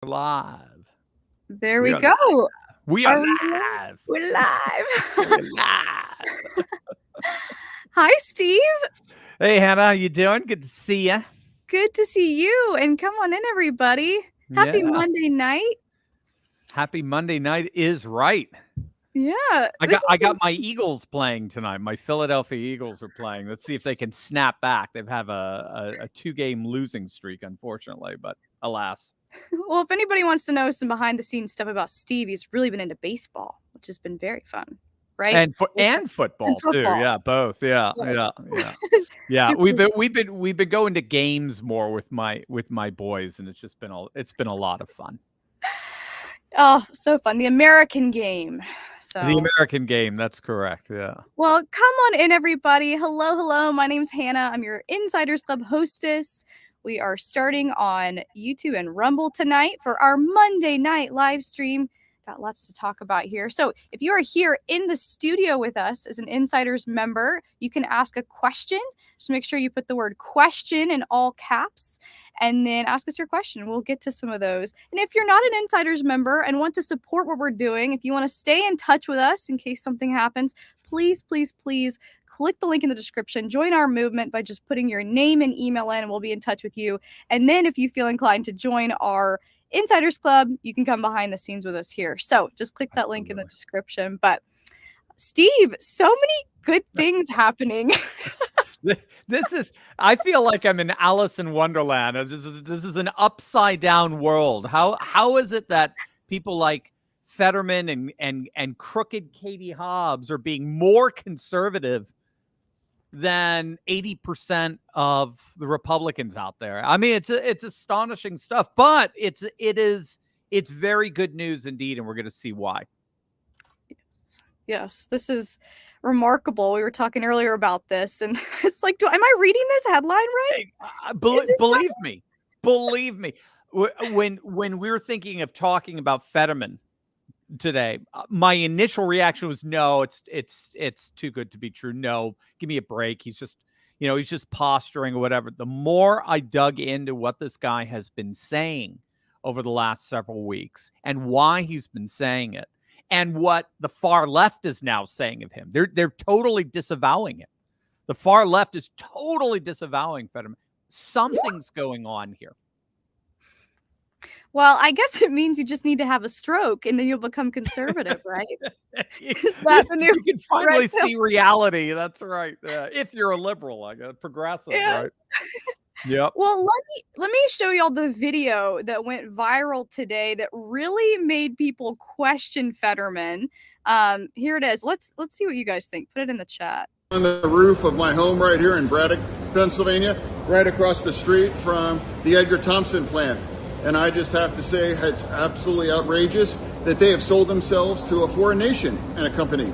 Live. There We we are go. live. We are Are we live? live. We're live. We're live. Hi, Steve. Hey, Hannah, how you doing? Good to see you. Good to see you. And come on in, everybody. Happy Yeah. Monday night. Happy Monday night is right. Yeah. I got my Eagles playing tonight. My Philadelphia Eagles are playing. Let's see if they can snap back. They've have a 2-game losing streak, unfortunately, but alas. Well, if anybody wants to know some behind the scenes stuff about Steve, he's really been into baseball, which has been very fun. Right? And And football too. football. Yeah, both. Yeah. Yes. Yeah. Super. We've been going to games more with my boys, and it's been a lot of fun. Oh, so fun. The American game. So The American game, that's correct. Yeah. Well, come on in, everybody. Hello, hello. My name's Hannah. I'm your Insiders Club hostess. We are starting on YouTube and Rumble tonight for our Monday night live stream. Got lots to talk about here. So if you are here in the studio with us as an Insiders member, you can ask a question. Just make sure you put the word question in all caps and then ask us your question. We'll get to some of those. And if you're not an Insiders member and want to support what we're doing, if you want to stay in touch with us in case something happens, please, please, please click the link in the description. Join our movement by just putting your name and email in, and we'll be in touch with you. And then if you feel inclined to join our Insiders Club, you can come behind the scenes with us here. So just click that link in the description. But Steve, so many good things happening. I feel like I'm in Alice in Wonderland. This is an upside down world. How is it that people like Fetterman and crooked Katie Hobbs are being more conservative than 80% of the Republicans out there? I mean, it's astonishing stuff, but it's very good news indeed, and we're going to see why. Yes, this is remarkable. We were talking earlier about this, and it's like, am I reading this headline right? Believe me, when we were thinking of talking about Fetterman today, my initial reaction was no, it's too good to be true. No, give me a break. He's just posturing or whatever. The more I dug into what this guy has been saying over the last several weeks and why he's been saying it, and what the far left is now saying of him, they're totally disavowing it. The far left is totally disavowing Fetterman. Something's going on here. Well, I guess it means you just need to have a stroke and then you'll become conservative, right? Is that the new? You can finally see reality. That's right. If you're a liberal, like a progressive, yeah. Right? Yep. Well, let me show y'all the video that went viral today that really made people question Fetterman. Here it is. Let's see what you guys think. Put it in the chat. On the roof of my home right here in Braddock, Pennsylvania, right across the street from the Edgar Thompson plant. And I just have to say it's absolutely outrageous that they have sold themselves to a foreign nation and a company.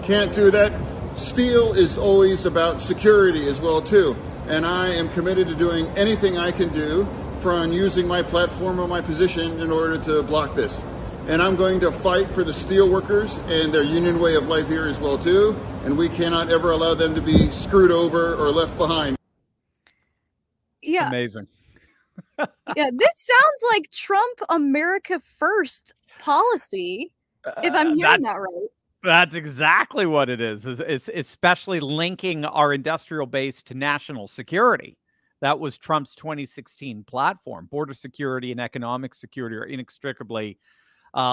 Can't do that. Steel is always about security as well too. And I am committed to doing anything I can do from using my platform or my position in order to block this. And I'm going to fight for the steel workers and their union way of life here as well too. And we cannot ever allow them to be screwed over or left behind. Yeah. Amazing. Yeah, this sounds like Trump America First policy, if I'm hearing that right. That's exactly what it is. It's especially linking our industrial base to national security. That was Trump's 2016 platform. Border security and economic security are inextricably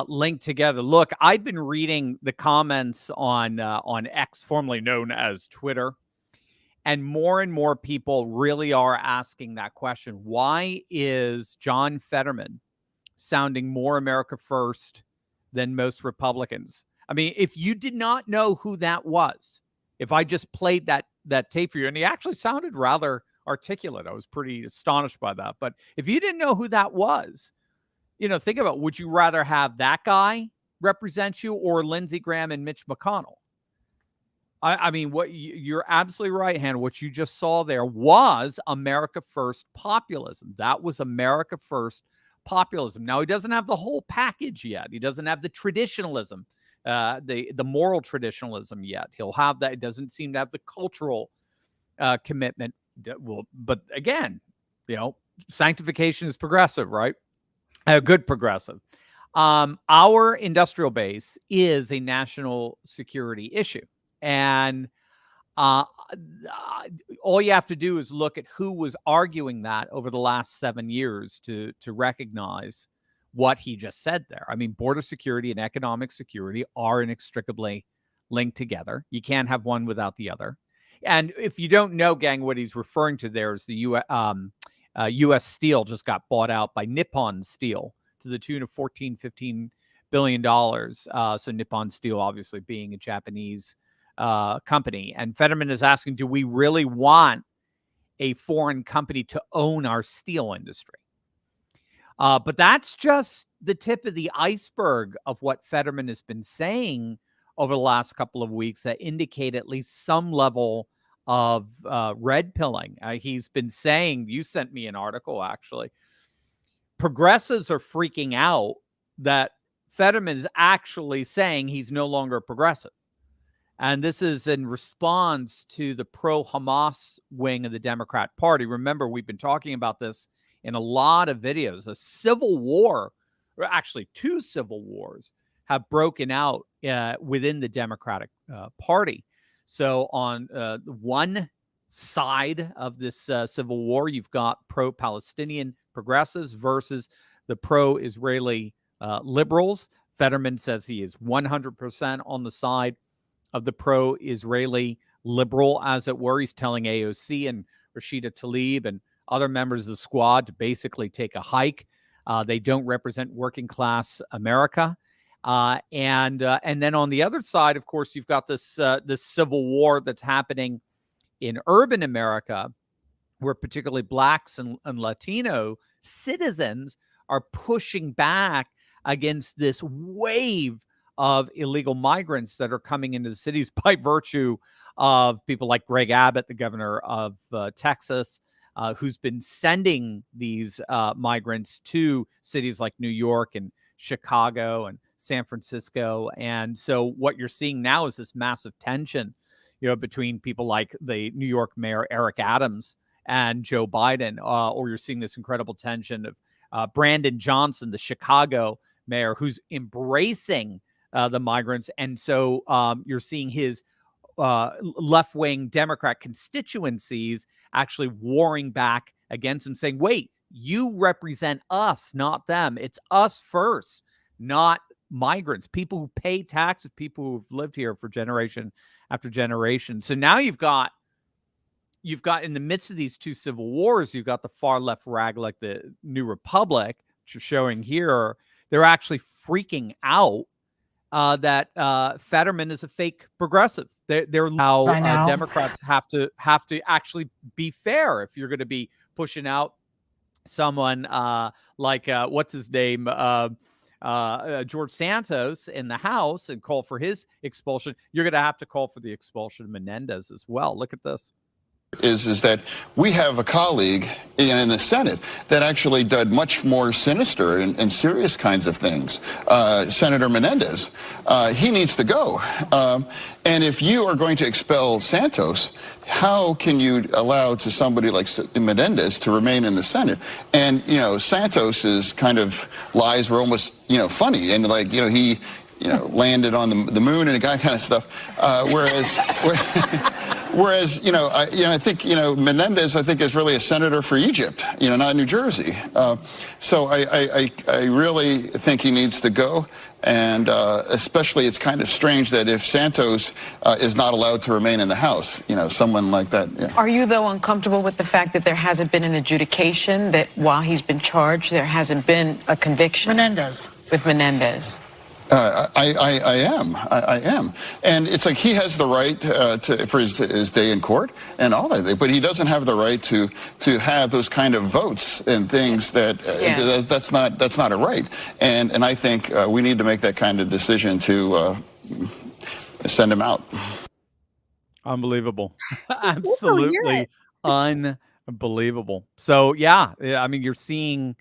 linked together. Look, I've been reading the comments on X, formerly known as Twitter, and more people really are asking that question. Why is John Fetterman sounding more America first than most Republicans? I mean, if you did not know who that was, if I just played that tape for you, and he actually sounded rather articulate, I was pretty astonished by that. But if you didn't know who that was, think about, would you rather have that guy represent you or Lindsey Graham and Mitch McConnell? I mean, you're absolutely right, Hannah. What you just saw there was America First populism. That was America First populism. Now, he doesn't have the whole package yet. He doesn't have the traditionalism, the moral traditionalism yet. He'll have that. It doesn't seem to have the cultural commitment. But again, sanctification is progressive, right? A good progressive. Our industrial base is a national security issue. And uh, all you have to do is look at who was arguing that over the last 7 years to recognize what he just said there. I mean, border security and economic security are inextricably linked together. You can't have one without the other. And if you don't know, gang, what he's referring to there is the U.S. Steel just got bought out by Nippon Steel to the tune of $14-15 billion. So Nippon Steel obviously being a Japanese company. And Fetterman is asking, do we really want a foreign company to own our steel industry? But that's just the tip of the iceberg of what Fetterman has been saying over the last couple of weeks that indicate at least some level of red pilling. He's been saying, you sent me an article, actually. Progressives are freaking out that Fetterman is actually saying he's no longer a progressive. And this is in response to the pro-Hamas wing of the Democrat Party. Remember, we've been talking about this in a lot of videos. A civil war, or actually 2 civil wars, have broken out within the Democratic Party. So on one side of this civil war, you've got pro-Palestinian progressives versus the pro-Israeli liberals. Fetterman says he is 100% on the side of the pro-Israeli liberal, as it were. He's telling AOC and Rashida Tlaib and other members of the squad to basically take a hike. They don't represent working class America. And then on the other side, of course, you've got this civil war that's happening in urban America, where particularly Blacks and Latino citizens are pushing back against this wave of illegal migrants that are coming into the cities by virtue of people like Greg Abbott, the governor of Texas, who's been sending these migrants to cities like New York and Chicago and San Francisco. And so what you're seeing now is this massive tension, between people like the New York Mayor Eric Adams and Joe Biden, or you're seeing this incredible tension of Brandon Johnson, the Chicago mayor, who's embracing the migrants. And so you're seeing his left-wing Democrat constituencies actually warring back against him, saying, wait, you represent us, not them. It's us first, not migrants, people who pay taxes, people who've lived here for generation after generation. So now you've got in the midst of these 2 civil wars, you've got the far left rag like the New Republic, which you're showing here. They're actually freaking out that Fetterman is a fake progressive. They're how Democrats have to actually be fair. If you're going to be pushing out someone like what's his name, George Santos in the House, and call for his expulsion, you're going to have to call for the expulsion of Menendez as well. Look at this. Is that we have a colleague in the Senate that actually did much more sinister and serious kinds of things. Senator Menendez, he needs to go. And if you are going to expel Santos, how can you allow to somebody like Menendez to remain in the Senate? And, Santos's kind of lies were almost, funny. And he, landed on the moon and a guy kind of stuff. Whereas, I think, Menendez, I think, is really a senator for Egypt, not New Jersey. So I really think he needs to go. And especially it's kind of strange that if Santos is not allowed to remain in the House, someone like that. Yeah. Are you, though, uncomfortable with the fact that there hasn't been an adjudication, that while he's been charged, there hasn't been a conviction? With Menendez. I am. And it's like he has the right for his day in court and all that, but he doesn't have the right to have those kind of votes and things that's not a right. And I think we need to make that kind of decision to send him out. Unbelievable. Absolutely unbelievable. So, yeah, I mean,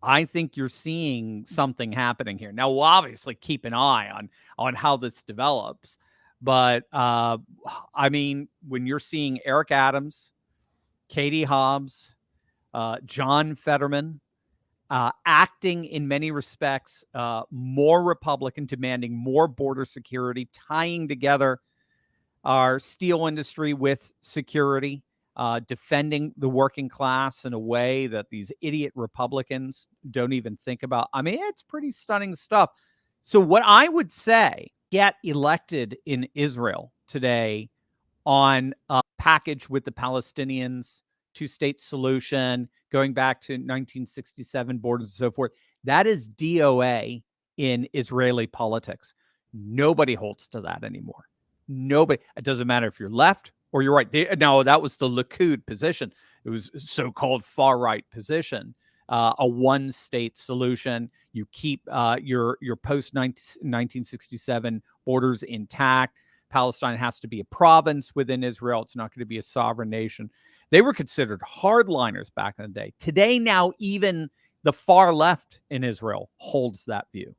I think you're seeing something happening here. Now, we'll obviously keep an eye on how this develops. But, I mean, when you're seeing Eric Adams, Katie Hobbs, John Fetterman, acting in many respects more Republican, demanding more border security, tying together our steel industry with security, defending the working class in a way that these idiot Republicans don't even think about. I mean, it's pretty stunning stuff. So what I would say, get elected in Israel today on a package with the Palestinians, two-state solution, going back to 1967 borders and so forth. That is DOA in Israeli politics. Nobody holds to that anymore. Nobody. It doesn't matter if you're left or you're right. Now, that was the Likud position. It was so-called far-right position, a one-state solution. You keep your post-1967 borders intact. Palestine has to be a province within Israel. It's not going to be a sovereign nation. They were considered hardliners back in the day. Today, now, even the far left in Israel holds that view.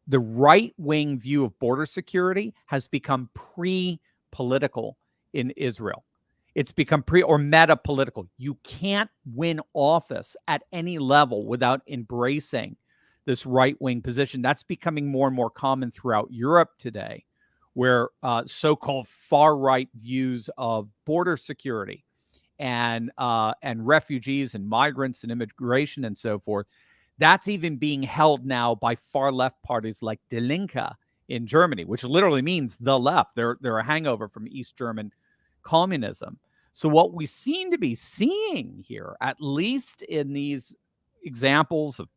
The right-wing view of border security has become pre-political in Israel. It's become or meta-political. You can't win office at any level without embracing this right-wing position. That's becoming more and more common throughout Europe today, where so-called far-right views of border security and refugees and migrants and immigration and so forth, that's even being held now by far-left parties like Die Linke in Germany, which literally means the left. They're a hangover from East German communism. So what we seem to be seeing here, at least in these examples of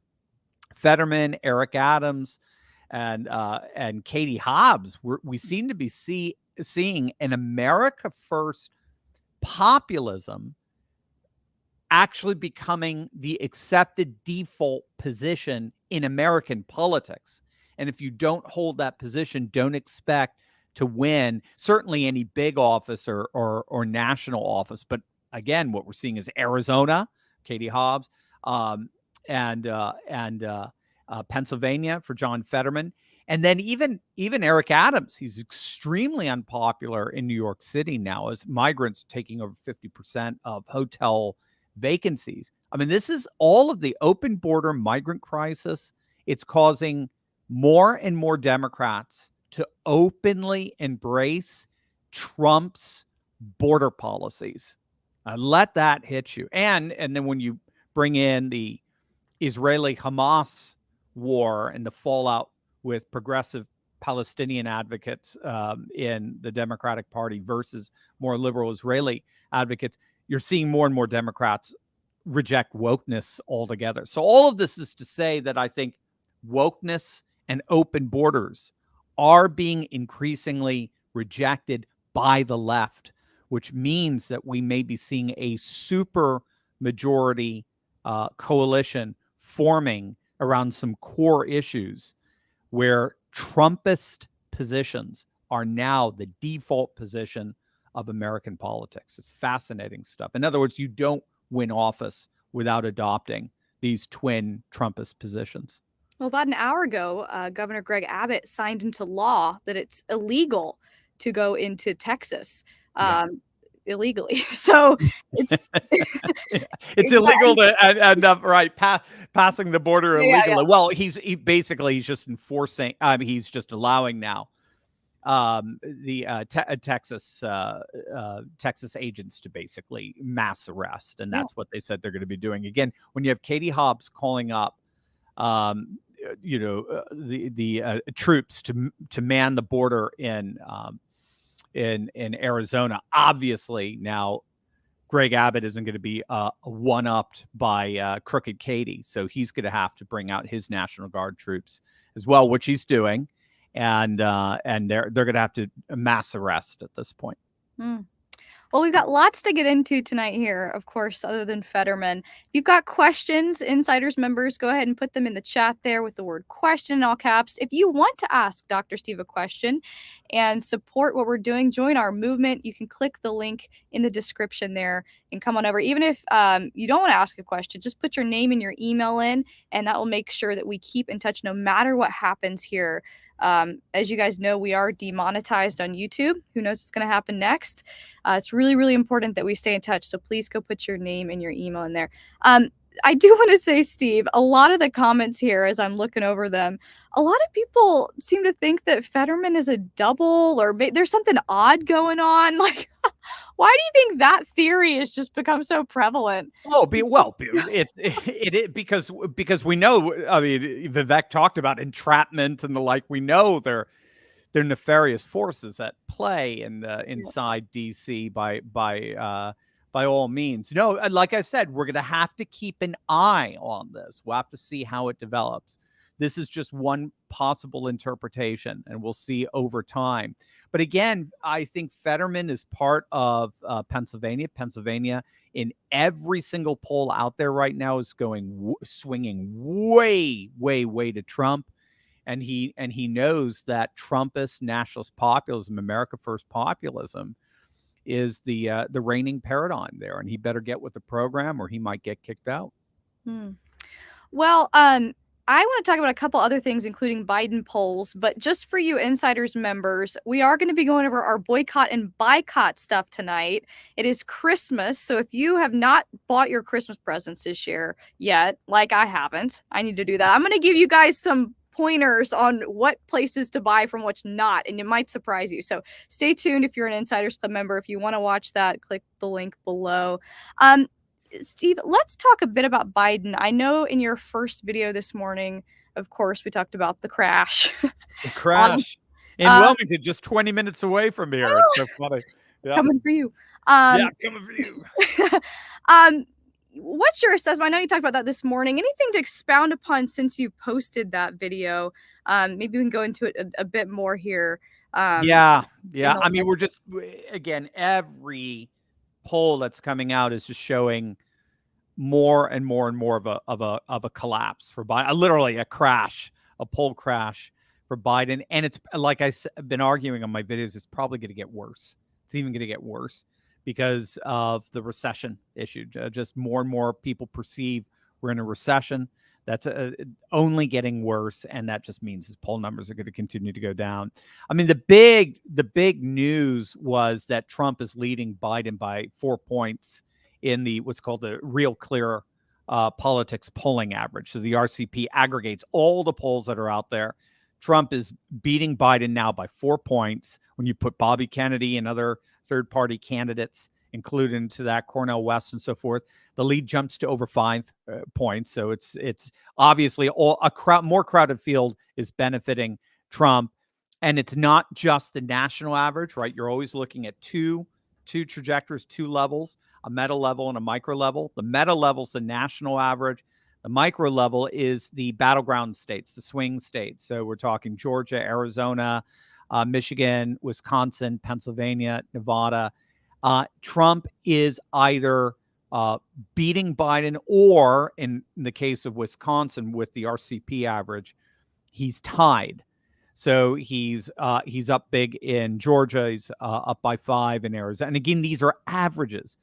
Fetterman, Eric Adams, and Katie Hobbs, we seem to be seeing an America First populism actually becoming the accepted default position in American politics. And if you don't hold that position, don't expect to win certainly any big office or national office. But again, what we're seeing is Arizona, Katie Hobbs, and Pennsylvania for John Fetterman. And then even Eric Adams, he's extremely unpopular in New York City now as migrants taking over 50% of hotel vacancies. I mean, this is all of the open border migrant crisis. It's causing more and more Democrats to openly embrace Trump's border policies. Let that hit you. And then when you bring in the Israeli-Hamas war and the fallout with progressive Palestinian advocates in the Democratic Party versus more liberal Israeli advocates, you're seeing more and more Democrats reject wokeness altogether. So all of this is to say that I think wokeness and open borders are being increasingly rejected by the left, which means that we may be seeing a super majority coalition forming around some core issues where Trumpist positions are now the default position of American politics. It's fascinating stuff. In other words, you don't win office without adopting these twin Trumpist positions. Well, about an hour ago, Governor Greg Abbott signed into law that it's illegal to go into Texas illegally. So it's it's illegal to end up passing the border illegally. Yeah. Well, he's just enforcing. He's just allowing now the Texas agents to basically mass arrest, and that's what they said they're going to be doing. Again, when you have Katie Hobbs calling up the troops to man the border in Arizona, obviously now Greg Abbott isn't going to be one-upped by Crooked Katie, so he's going to have to bring out his National Guard troops as well, which he's doing, and they're going to have to mass arrest at this point. Well, we've got lots to get into tonight here, of course, other than Fetterman. If you've got questions, Insiders members, go ahead and put them in the chat there with the word question in all caps. If you want to ask Dr. Steve a question and support what we're doing, join our movement. You can click the link in the description there and come on over. Even if you don't want to ask a question, just put your name and your email in, and that will make sure that we keep in touch no matter what happens here. As you guys know, we are demonetized on YouTube. Who knows what's going to happen next? It's really, really important that we stay in touch. So please go put your name and your email in there. I do want to say, Steve, a lot of the comments here, as I'm looking over them, a lot of people seem to think that Fetterman is a double, or there's something odd going on. Like, why do you think that theory has just become so prevalent? Oh, because we know. I mean, Vivek talked about entrapment and the like. We know they're nefarious forces at play inside DC by all means. No, like I said, we're going to have to keep an eye on this. We'll have to see how it develops. This is just one possible interpretation, and we'll see over time. But again, I think Fetterman is part of Pennsylvania. Pennsylvania, in every single poll out there right now, is swinging way to Trump. And he knows that Trumpist nationalist populism, America First populism, is the reigning paradigm there, and he better get with the program, or he might get kicked out. Well, I want to talk about a couple other things, including Biden polls, but just for you Insiders members, we are going to be going over our boycott and boycott stuff tonight. It is Christmas, so if you have not bought your Christmas presents this year yet, like I haven't, I need to do that. I'm going to give you guys some pointers on what places to buy from, what's not, and it might surprise you. So stay tuned if you're an Insiders Club member. If you want to watch that, click the link below. Steve, let's talk a bit about Biden. I know in your first video this morning, of course, we talked about the crash. The crash in Wilmington, just 20 minutes away from here. It's so funny. Yeah. Coming for you. Coming for you. What's your assessment? I know you talked about that this morning. Anything to expound upon since you've posted that video? Maybe we can go into it a bit more here. Yeah. I mean, we're just, again, every poll that's coming out is just showing more and more of a collapse for Biden, literally a crash, a poll crash for Biden. And it's like I've been arguing on my videos, it's probably going to get worse. It's even going to get worse because of the recession issue. Just more and more people perceive we're in a recession. That's only getting worse, and that just means his poll numbers are going to continue to go down. I mean, the big news was that Trump is leading Biden by 4 points in the what's called the Real Clear Politics polling average. So the RCP aggregates all the polls that are out there. Trump is beating Biden now by 4 points. When you put Bobby Kennedy and other third-party candidates included into that, Cornel West and so forth, the lead jumps to over 5 points. So it's obviously more crowded field is benefiting Trump. And it's not just the national average, right? You're always looking at two trajectories, 2 levels, a meta level and a micro level. The meta level is the national average. The micro level is the battleground states, the swing states. So we're talking Georgia, Arizona, Michigan, Wisconsin, Pennsylvania, Nevada. Trump is either beating Biden, or in the case of Wisconsin with the RCP average, he's tied. So he's up big in Georgia. He's up by 5 in Arizona. And again, these are averages.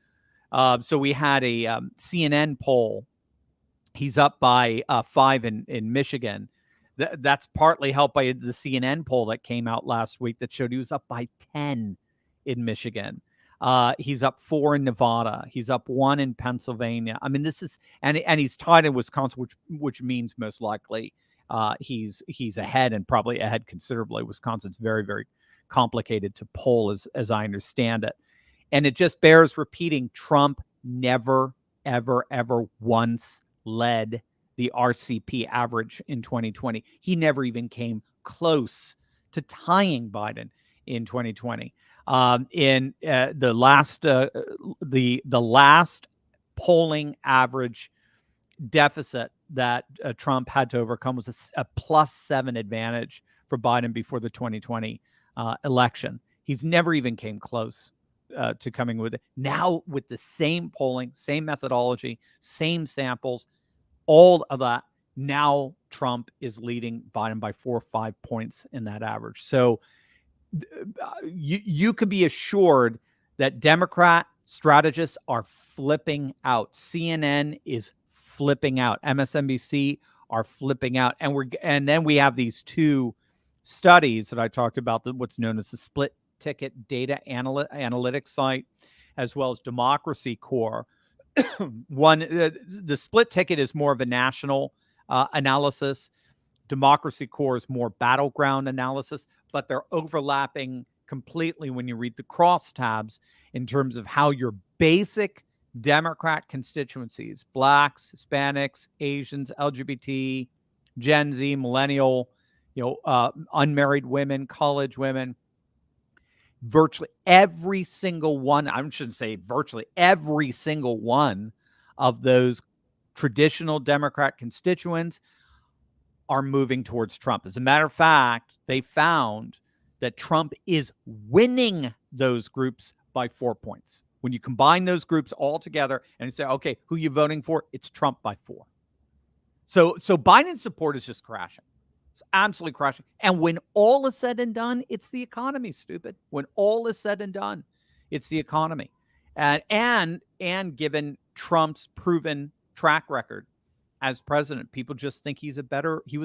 So we had a CNN poll. He's up by 5 in Michigan. That's partly helped by the CNN poll that came out last week that showed he was up by 10 in Michigan. He's up 4 in Nevada. He's up 1 in Pennsylvania. I mean, this is and he's tied in Wisconsin, which means most likely he's ahead, and probably ahead considerably. Wisconsin's very, very complicated to poll as I understand it. And it just bears repeating, Trump never, ever, ever once led the RCP average in 2020. He never even came close to tying Biden in 2020. In the last polling average deficit that Trump had to overcome was a +7 advantage for Biden before the 2020 election. He's never even came close to coming with it. Now, with the same polling, same methodology, same samples, all of that, now Trump is leading Biden by 4 or 5 points in that average. So you could be assured that Democrat strategists are flipping out. CNN is flipping out. MSNBC are flipping out. And then we have these 2 studies that I talked about, what's known as the split ticket data analytics site, as well as Democracy Corps, One, the split ticket is more of a national analysis. Democracy Corps is more battleground analysis, but they're overlapping completely when you read the crosstabs in terms of how your basic Democrat constituencies, blacks, Hispanics, Asians, LGBT, Gen Z, millennial, unmarried women, college women, virtually every single one, I shouldn't say virtually every single one of those traditional Democrat constituents are moving towards Trump. As a matter of fact, they found that Trump is winning those groups by 4 points. When you combine those groups all together and you say, okay, who are you voting for? It's Trump by 4. So Biden's support is just crashing. It's absolutely crashing. And when all is said and done, it's the economy, stupid. When all is said and done, it's the economy. And given Trump's proven track record as president, people just think he was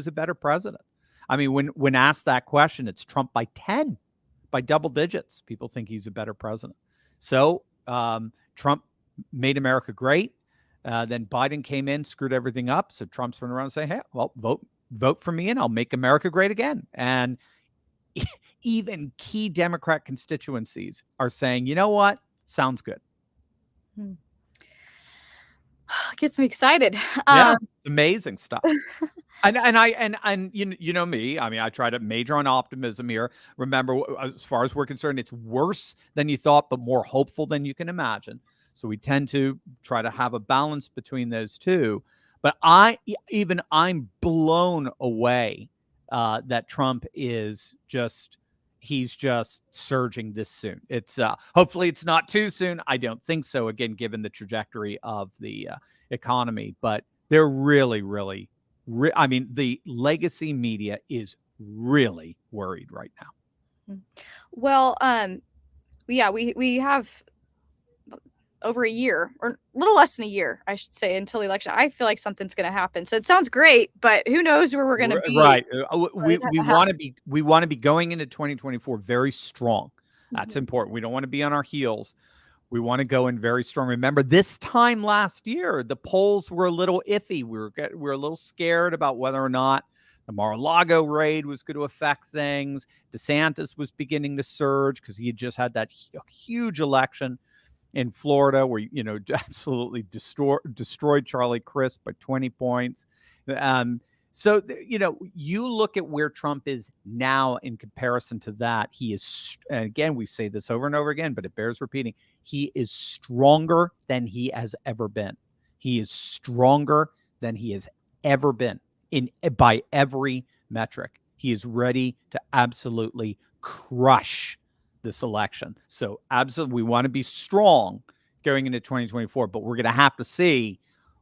a better president. I mean, when asked that question, it's Trump by 10, by double digits. People think he's a better president. So Trump made America great. Then Biden came in, screwed everything up. So Trump's running around and saying, hey, well, vote for me and I'll make America great again. And even key Democrat constituencies are saying, you know what? Sounds good. Gets me excited. Yeah, it's amazing stuff. And you know me. I mean, I try to major on optimism here. Remember, as far as we're concerned, it's worse than you thought, but more hopeful than you can imagine. So we tend to try to have a balance between those two. But I'm blown away that Trump is he's just surging this soon. It's hopefully it's not too soon. I don't think so. Again, given the trajectory of the economy, but they're really, I mean, the legacy media is really worried right now. Well, yeah, we have over a year, or a little less than a year, I should say, until the election. I feel like something's going to happen. So it sounds great, but who knows where we're going to be? Right. We want to be going into 2024 very strong. That's important. We don't want to be on our heels. We want to go in very strong. Remember, this time last year, the polls were a little iffy. We were a little scared about whether or not the Mar-a-Lago raid was going to affect things. DeSantis was beginning to surge because he had just had that huge election in Florida where, absolutely destroyed Charlie Crist by 20 points. So, you look at where Trump is now in comparison to that. He is, and again, we say this over and over again, but it bears repeating. He is stronger than he has ever been. He is stronger than he has ever been by every metric. He is ready to absolutely crush this election. So absolutely, we want to be strong going into 2024, but we're going to have to see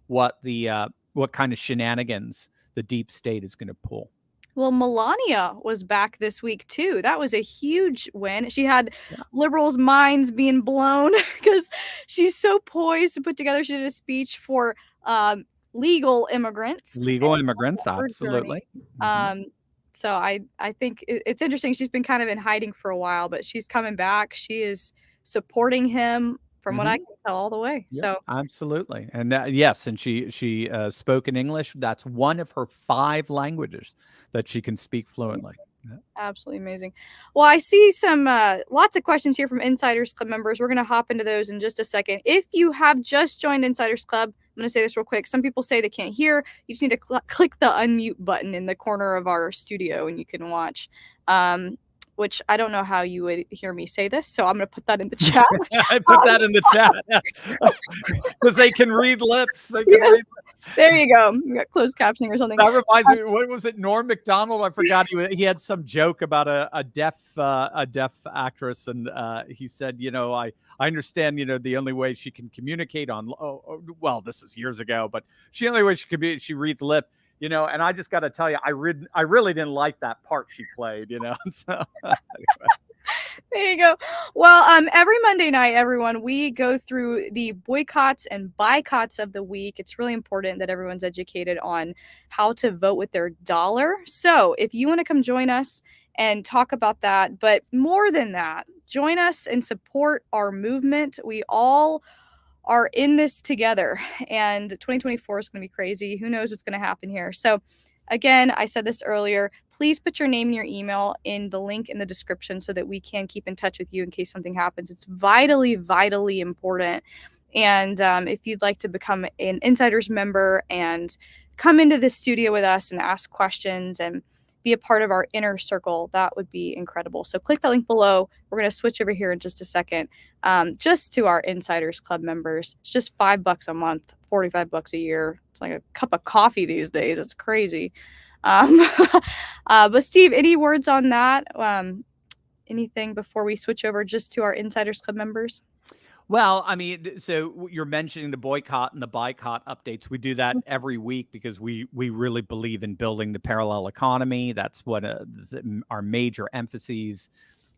what kind of shenanigans the deep state is going to pull. Well, Melania was back this week too. That was a huge win. She had liberals' minds being blown because she's so poised to put together. She did a speech for legal immigrants. Legal immigrants, absolutely. So I think it's interesting. She's been kind of in hiding for a while, but she's coming back. She is supporting him from what I can tell all the way. Yeah, so absolutely. And yes, and she spoke in English. That's one of her 5 languages that she can speak fluently. Yeah. Absolutely amazing. Well, I see some lots of questions here from Insiders Club members. We're going to hop into those in just a second. If you have just joined Insiders Club, I'm going to say this real quick. Some people say they can't hear. You just need to click the unmute button in the corner of our studio and you can watch. Which I don't know how you would hear me say this, so I'm going to put that in the chat. I put that in the chat because they can read lips. They can read lips. There you go. You got closed captioning or something. That reminds me. What was it? Norm Macdonald. I forgot. He had some joke about a deaf actress, and he said, I understand. The only way she can communicate well, this is years ago, but the only way she reads lip. And I just got to tell you, I really didn't like that part she played, So anyway. There you go. Well, every Monday night, everyone, we go through the boycotts and boycotts of the week. It's really important that everyone's educated on how to vote with their dollar. So if you want to come join us and talk about that, but more than that, join us and support our movement. We all are in this together, and 2024 is going to be crazy. Who knows what's going to happen here? So again, I said this earlier, please put your name and your email in the link in the description so that we can keep in touch with you in case something happens. It's vitally, vitally important. And if you'd like to become an Insiders member and come into the studio with us and ask questions and be a part of our inner circle, that would be incredible. So click that link below. We're going to switch over here in just a second, just to our Insiders Club members. It's just $5 a month, $45 a year. It's like a cup of coffee these days. It's crazy. But Steve, any words on that? Anything before we switch over just to our Insiders Club members? Well, I mean, so you're mentioning the boycott and the boycott updates. We do that every week because we really believe in building the parallel economy. That's what our major emphases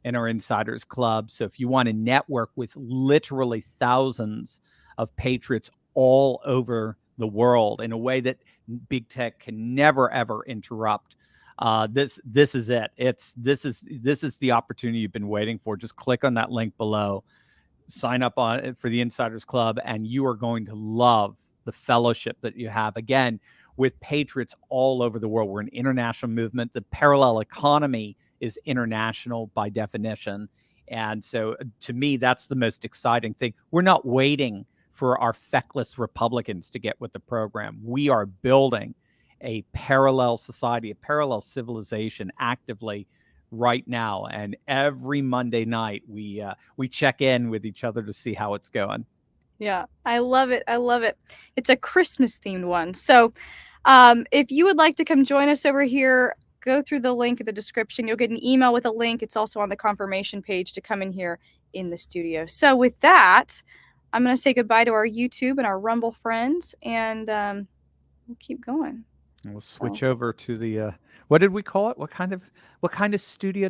in our Insiders Club. So if you want to network with literally thousands of patriots all over the world in a way that big tech can never ever interrupt, this is it. This is the opportunity you've been waiting for. Just click on that link below. Sign up for the Insiders Club, and you are going to love the fellowship that you have, again, with patriots all over the world. We're an international movement. The parallel economy is international by definition. And so to me, that's the most exciting thing. We're not waiting for our feckless Republicans to get with the program. We are building a parallel society, a parallel civilization actively right now, and every Monday night we check in with each other to see how it's going. Yeah, I love it. I love it. It's a Christmas themed one. So if you would like to come join us over here, go through the link in the description. You'll get an email with a link. It's also on the confirmation page to come in here in the studio. So with that, I'm going to say goodbye to our YouTube and our Rumble friends, and we'll keep going. We'll switch over to the what did we call it? What kind of studio